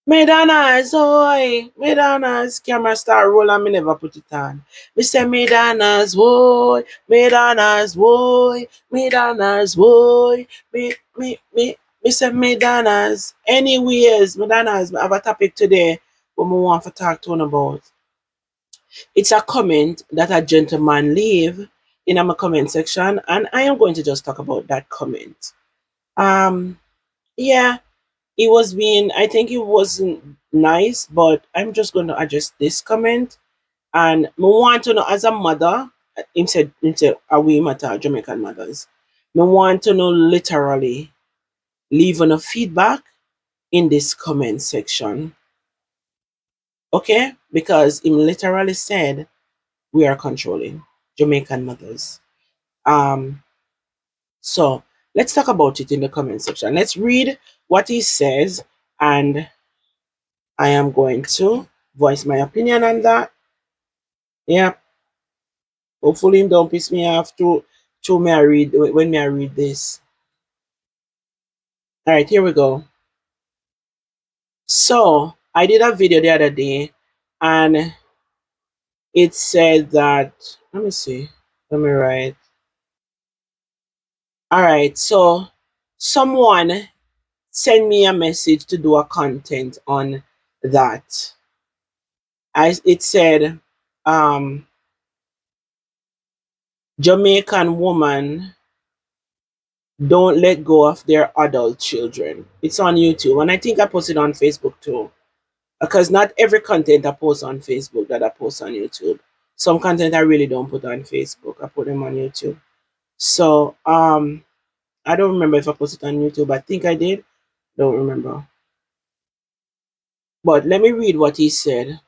Madonna's, oi, Madonna's camera start roll and me never put it on. Me say Madonna's, boy, Madonna's, boy, Madonna's, boy, me say Madonna's. Anyways, Madonna's, I have a topic today what we want to talk to you about. It's a comment that a gentleman leave in my comment section, and I am going to just talk about that comment. Um, yeah, it was being, I think it wasn't nice, but I'm just going to address this comment. And I want to know, as a mother, him said are we matter Jamaican mothers, I want to know literally leave on a feedback in this comment section, okay? Because him literally said we are controlling Jamaican mothers. um so let's talk about it in the comment section. Let's read what he says, and I am going to voice my opinion on that. Yeah, hopefully him don't piss me off to me I read when me I read this. All right, here we go. So I did a video the other day, and it said that, let me see. Let me write. All right, so someone sent me a message to do a content on that. It said, um, Jamaican woman don't let go of their adult children. It's on YouTube, and I think I posted on Facebook too. Because not every content I post on Facebook that I post on YouTube. Some content I really don't put on Facebook. I put them on YouTube. So I don't remember if I posted on YouTube. I think I did. Don't remember. But let me read what he said.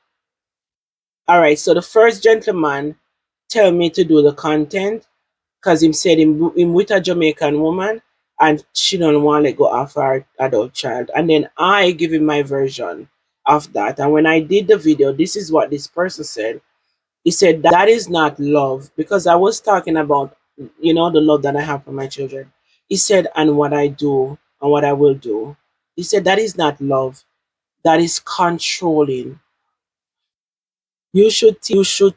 All right. So the first gentleman tell me to do the content because him said him with a Jamaican woman and she don't want to let go of her adult child. And then I give him my version of that. And when I did the video, this is what this person said. He said that is not love, because I was talking about, the love that I have for my children. He said, and what I do and what I will do. He said that is not love. That is controlling. You should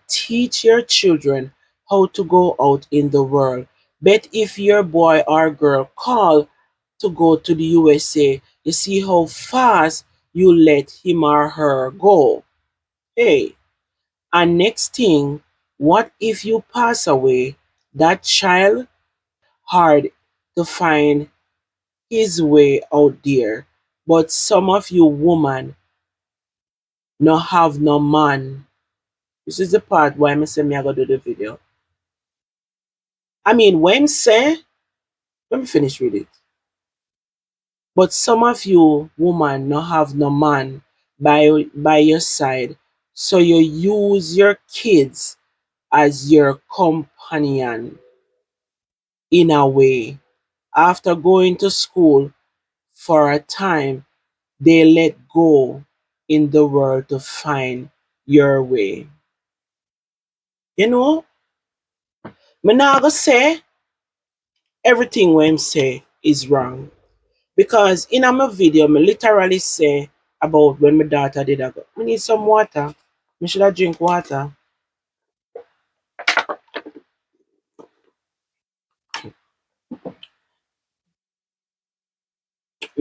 teach your children how to go out in the world. Bet if your boy or girl call to go to the USA, you see how fast you let him or her go. Hey, and next thing, what if you pass away? That child hard to find his way out there. But some of you woman no have no man. This is the part why I say me I go do the video. I mean, when say, let me finish with it. But some of you woman no have no man by your side, so you use your kids as your companion in a way. After going to school for a time, they let go in the world to find your way. You know, me not gonna say everything when him say is wrong. Because in my video, me literally say about when my daughter did that. I need some water. Me should have drink water.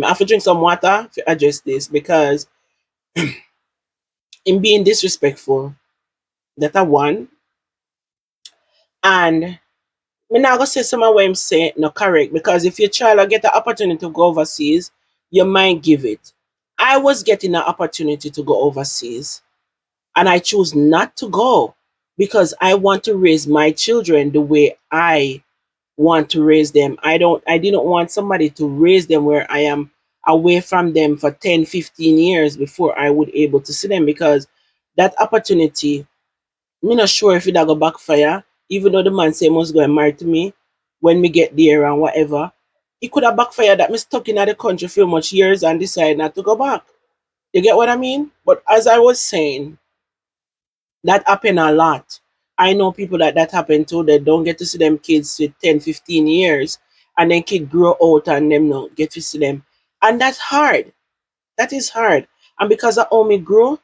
I have to drink some water to address this because in being disrespectful, that I one. And me not gonna say some of what I'm saying no correct, because if your child will get the opportunity to go overseas, you might give it. I was getting an opportunity to go overseas, and I choose not to go because I want to raise my children the way I want to raise them. I didn't want somebody to raise them where I am away from them for 10, 15 years before I would able to see them, because that opportunity, me not sure if it go backfire, even though the man say he must go and marry to me when me get there and whatever. It could have backfired that me stuck in the country for much years and decide not to go back. You get what I mean? But as I was saying, that happen a lot. I know people that happen to, that don't get to see them kids with 10, 15 years, and then kid grow out and them not get to see them. And that's hard. That is hard. And because of how me grew,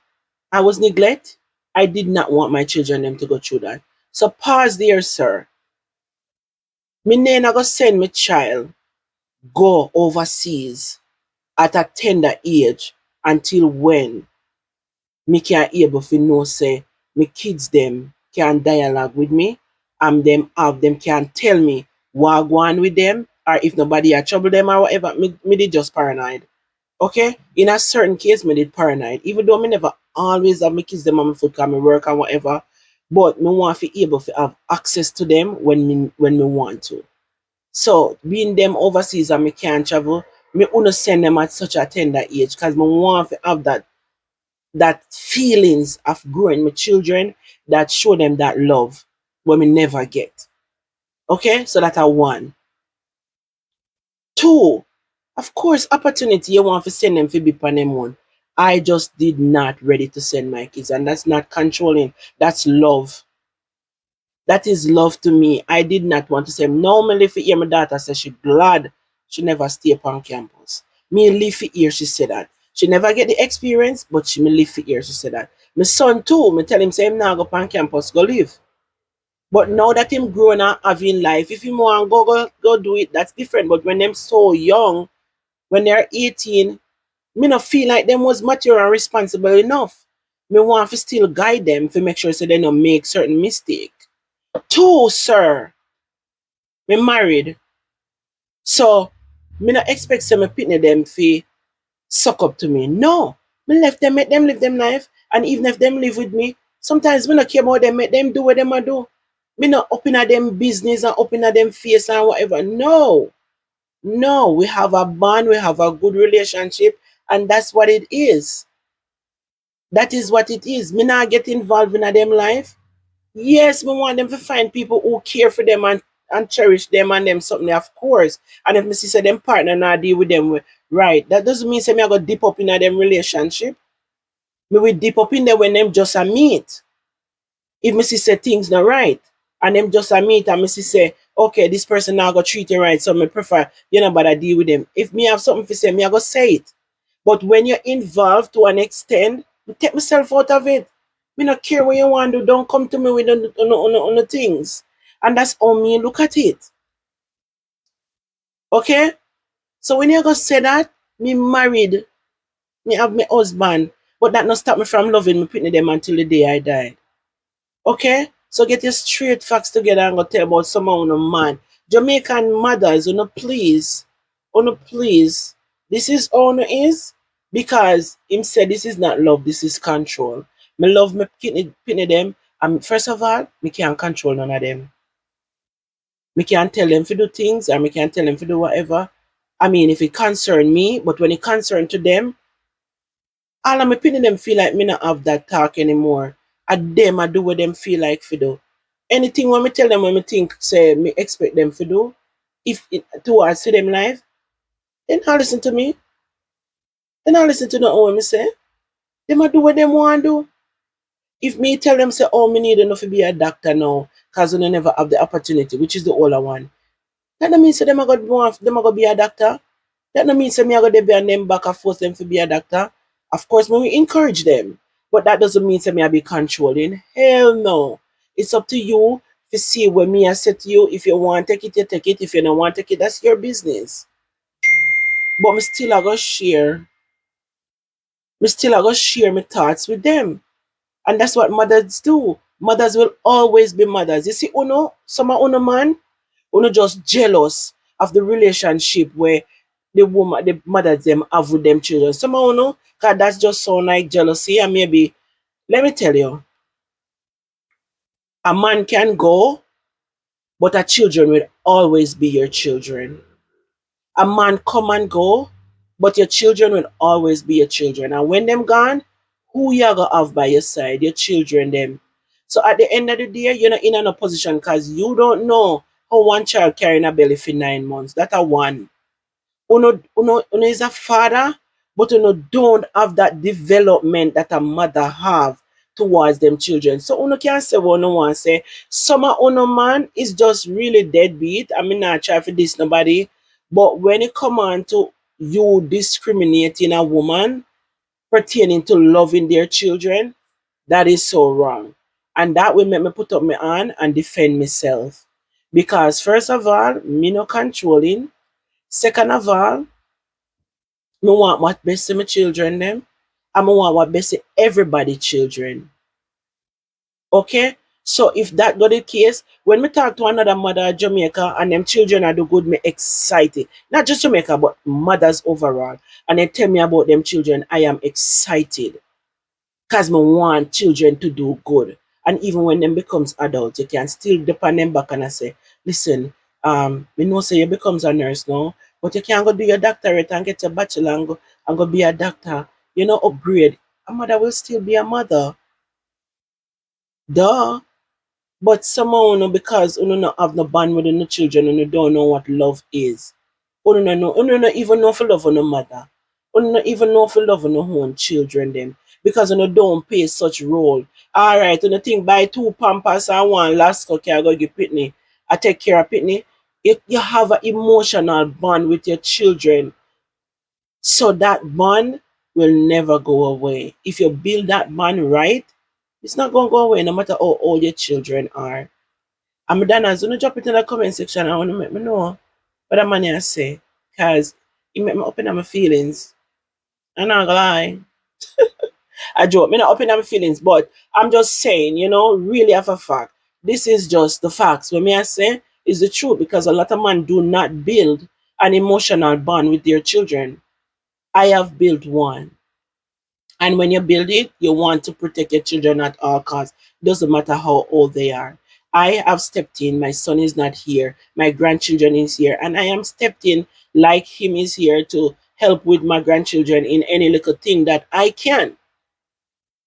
I was neglect. I did not want my children them to go through that. So pause there, sir. Me not go send my child go overseas at a tender age until when me can able to know say me kids them can dialogue with me and them can tell me what go on with them or if nobody are trouble them or whatever. Me did just paranoid. Okay? In a certain case me did paranoid. Even though me never always have my kids them on my foot cause me work and whatever. But me want to be able to have access to them when me want to. So being them overseas and me can't travel, me wanna send them at such a tender age because me want to have that feelings of growing my children that show them that love when we never get. Okay, so that are one. Two, of course, opportunity you want to send them for be on them one. I just did not ready to send my kids, and that's not controlling. That's love. That is love to me. I did not want to say normally for hear my daughter say she glad she never stay upon campus. Me live for here, she said that. She never get the experience, but she me live for here, she said that. My son too, me tell him say him now go upon campus, go live. But now that him growing and having life, if him want go do it, that's different. But when them so young, when they're 18, me not feel like them was mature and responsible enough. Me want to still guide them to make sure so they don't make certain mistake. Two, sir, me married. So me not expect some pitney them fi suck up to me. No. Me left them, make them live them life. And even if them live with me, sometimes me not care about them, make them do what them a do. Me not up in a them business and up in a them face and whatever. No. No. We have a bond, we have a good relationship, and that's what it is. That is what it is. Me not get involved in a them life. Yes, we want them to find people who care for them and cherish them and them something, of course. And if me see say them partner not deal with them right, that doesn't mean say me I go deep up in a them relationship. Me will deep up in there when them just a meet. If me see say things not right and them just a meet and me see say, okay, this person now go treat you right, so me prefer you know but I deal with them. If me have something to say, me I go say it. But when you're involved to an extent, me take myself out of it. Me not care what you want to do. Don't come to me with the things. And that's how me look at it. Okay? So when you go say that, me married, me have my husband, but that not stop me from loving me pitney them until the day I died. Okay? So get your straight facts together and go tell about someone on man. Jamaican mothers, please. This is all it is because him said this is not love, this is control. Me love me pitney them, and first of all, me can't control none of them. Me can't tell them to do things or me can't tell them to do whatever. I mean, if it concern me, but when it concern to them, all of my pitney them feel like me not have that talk anymore. And them I do what them feel like to do. Anything when me tell them when me think say me expect them to do, if it towards to them life, then not listen to me. Then not listen to nothing what me say. Them a do what them want to do. If me tell them say, oh, me need enough to be a doctor now, cause they never have the opportunity, which is the older one. That don't mean say them a go be a doctor. That don't mean say me a go dey be on them back and force them to be a doctor. Of course, me we encourage them. But that doesn't mean say me I be controlling. Hell no. It's up to you to see when me I say to you, if you want take it, you take it. If you don't want take it, that's your business. But me still I go share my thoughts with them. And that's what mothers do. Mothers will always be mothers. You see, some of uno man, uno just jealous of the relationship where the mothers them have with them children. Some of uno, cause that's just sound like jealousy. And maybe, let me tell you, a man can go, but a children will always be your children. A man come and go, but your children will always be your children. And when them gone, who you gonna have by your side? Your children them. So at the end of the day, you're not in a position because you don't know how one child carrying a belly for 9 months. That a one. Uno is a father, but uno don't have that development that a mother have towards them children. So uno can't say what uno want to say. Some of uno man is just really deadbeat. I mean not try for this nobody. But when it come on to you discriminating a woman, pertaining to loving their children, that is so wrong. And that will make me put up my hand and defend myself. Because first of all, me no controlling. Second of all, me want what best to my children them. And me want what best to everybody children. Okay? So if that got the case, when me talk to another mother at Jamaica and them children are do good, me excited. Not just Jamaica, but mothers overall. And they tell me about them children, I am excited. Because me want children to do good. And even when them becomes adults, you can still depend them back and I say, listen, we know say you becomes a nurse now, but you can go do your doctorate and get your bachelor and go be a doctor. You know, upgrade. A mother will still be a mother. Duh. But somehow, because you don't have no bond with the children and you don't know what love is. You don't even know if you love no mother. You don't even know if you love no own children them. Because you don't play such role. Alright, you think buy two pampers and one last okay, I go give Pitney. I take care of Pitney. You have an emotional bond with your children. So that bond will never go away. If you build that bond right, it's not gonna go away no matter how old your children are. I'm done as soon drop it in the comment section. I want to make me know what that man here say. Because it make me open up my feelings. I'm not gonna lie. I joke, me not open up my feelings, but I'm just saying, really have a fact. This is just the facts. What me I say is the truth because a lot of men do not build an emotional bond with their children. I have built one. And when you build it, you want to protect your children at all costs. Doesn't matter how old they are. I have stepped in. My son is not here. My grandchildren is here. And I am stepped in like him is here to help with my grandchildren in any little thing that I can.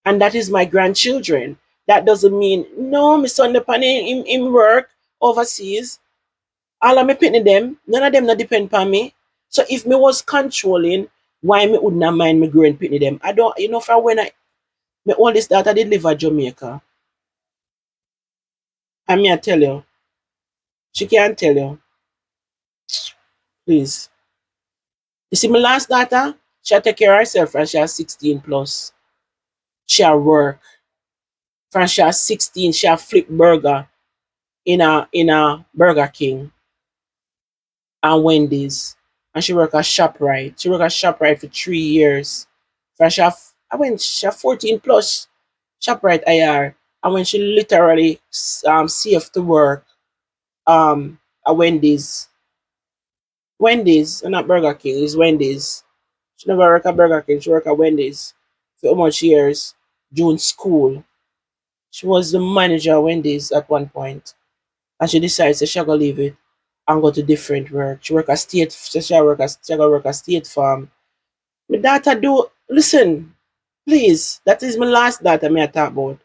And that is my grandchildren. That doesn't mean, no, my son depend in work overseas. All of me pitney them, none of them not depend on me. So if me was controlling, why me would not mind me growing pitney them? I don't, for when my oldest daughter did live at Jamaica. And me I tell you, she can't tell you, please. You see, my last daughter, she take care of herself and she has 16 plus. She work. From she has 16, she flip burger in a Burger King and Wendy's. And she work at ShopRite. She work at ShopRite for 3 years. From I went she 14 plus ShopRite IR. And when she literally safe to work at Wendy's. Wendy's, not Burger King, it's Wendy's. She never work at Burger King, she work at Wendy's for how much years? June school. She was the manager at Wendy's at one point. And she decides that she gonna leave it and go to different work. She work at she gonna work at State Farm. My daughter do listen, please. That is my last daughter me I talk about.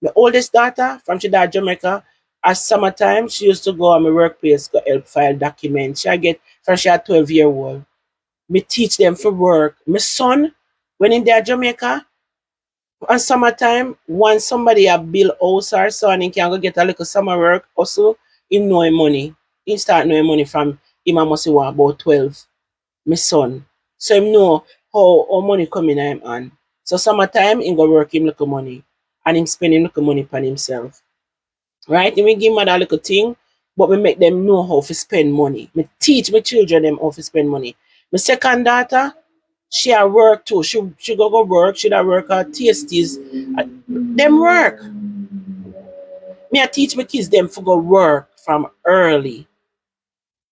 The oldest daughter from she died Jamaica. At summertime, she used to go on my workplace to help file documents. She get from she had 12-year old. Me teach them for work. My son, when in there Jamaica, on summertime, when somebody a bill house or so and he can go get a little summer work also, he know him money. He start knowing money from him and must say what about 12. My son. So him know how money coming in him on. So summertime he go work him little money. And him spend him little money upon himself. Right? And we give them that little thing, but we make them know how to spend money. We teach my children them how to spend money. My second daughter, she at work too. She go work. She da work at TSTs. Them work. Me I teach my kids them for go work from early.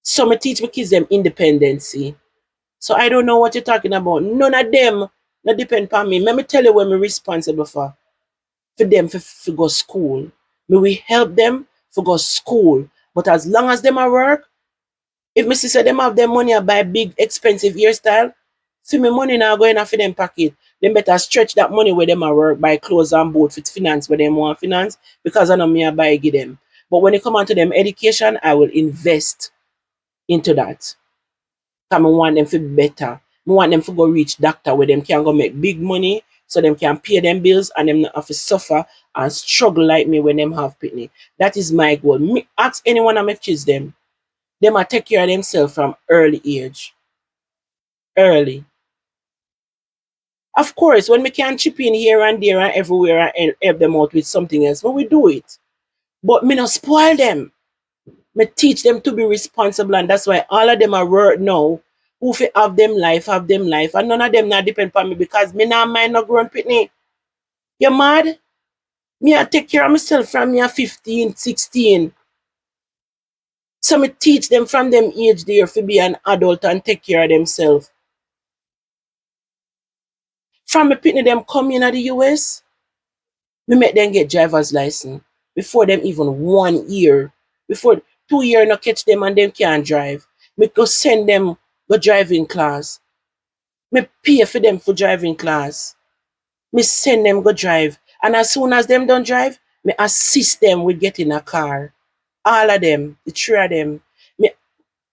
So me teach my kids them independency. So I don't know what you're talking about. None of them not depend on me. Let me tell you what I'm responsible for them for go school. Me we help them for go school. But as long as them at work, if my sister them have their money and buy big expensive hairstyle, see me money now going for them pocket. Them better stretch that money where them at work, buy clothes and boat for finance where them want finance because I know me I buy give them. But when it come on to them education, I will invest into that. Because I want them to be better. I want them to go reach doctor where them can go make big money so them can pay them bills and them not have to suffer and struggle like me when them have pitney. That is my goal. Me, ask anyone of my kids them. Them a take care of themselves from early age. Early. Of course, when we can chip in here and there and everywhere and help them out with something else, but we do it. But me not spoil them. Me teach them to be responsible, and that's why all of them are work now. Who fi have them life, and none of them not depend on me because me not mind no grown pitney. You mad? Me I take care of myself from me at 15, 16. So me teach them from them age there to be an adult and take care of themselves. From me pitney them come in at the US, me make them get driver's license before them even 1 year. Before 2 year no catch them and them can't drive. Me go send them go driving class. Me pay for them for driving class. Me send them go drive. And as soon as them don't drive, me assist them with getting a car. All of them, the three of them. Me,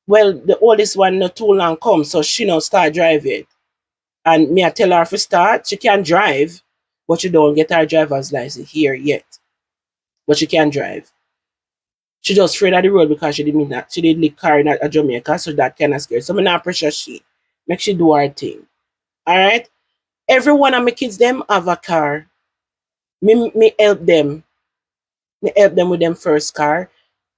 well, the oldest one not too long come, so she not start driving. And me I tell her to start, she can drive, but she don't get her driver's license here yet. But she can drive. She just afraid of the road because she did mean that she did live car in a Jamaica, so that kind of scared. So me not pressure she. Make she do her thing. Alright? Every one of my kids them have a car. Me help them. Me help them with them first car.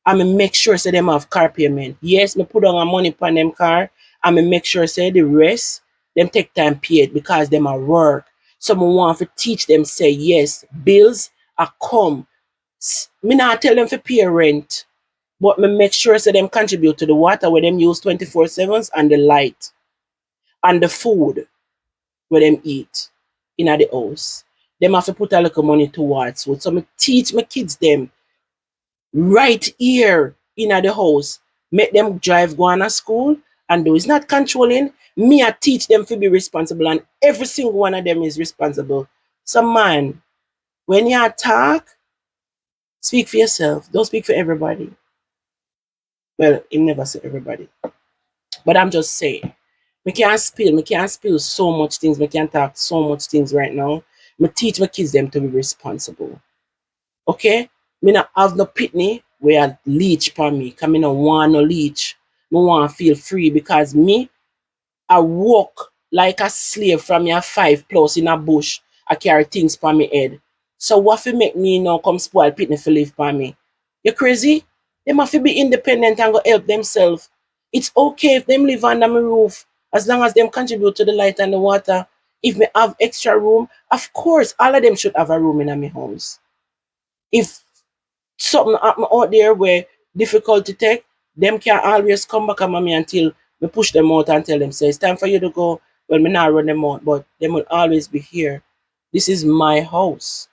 And me make sure say them have car payment. Yes, me put on a money on them car and me make sure say the rest them take time paid because them are work. So me want to teach them say yes, bills are come. Me not tell them for pay rent, but me make sure say them contribute to the water where them use 24/7 and the light and the food where them eat in the house. Them have to put a little money towards food. So me teach my kids them right here in the house. Make them drive go on to school and do. It's not controlling. Me I teach them to be responsible and every single one of them is responsible. So man, when you talk, speak for yourself. Don't speak for everybody. Well, he never say everybody. But I'm just saying. We can't spill so much things, we can't talk so much things right now. Me teach my kids them to be responsible. Okay? Me not have no pitney where leech for me. Cause me no want no leech. Me want to feel free because me, I walk like a slave from your 5+ in a bush. I carry things for me head. So what fi make me now come spoil pitney for live for me? You crazy? They must be independent and go help themselves. It's okay if them live under my roof as long as them contribute to the light and the water. If me have extra room, of course, all of them should have a room in my house. If something happen out there where difficult to take, them can always come back on me until we push them out and tell them, say, it's time for you to go. Well, me not run them out, but them will always be here. This is my house.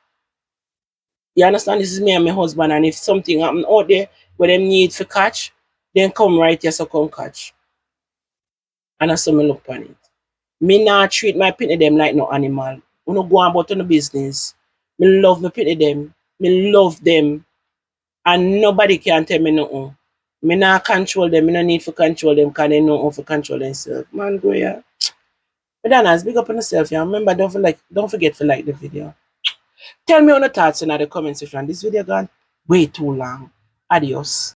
You understand? This is me and my husband, and if something happen out there where them need to catch, then come right here, so come catch. And that's how me look on it. Me not treat my pitney them like no animal. We no go on about no business. Me love my pitney them. Me love them. And nobody can tell me nothing. Me not control them. Me no need to control them because they know how to control themselves. Man, go here. But Danas, big up on yourself. Yeah. Remember, don't forget to like the video. Tell me on the thoughts in the comment section. This video gone way too long. Adios.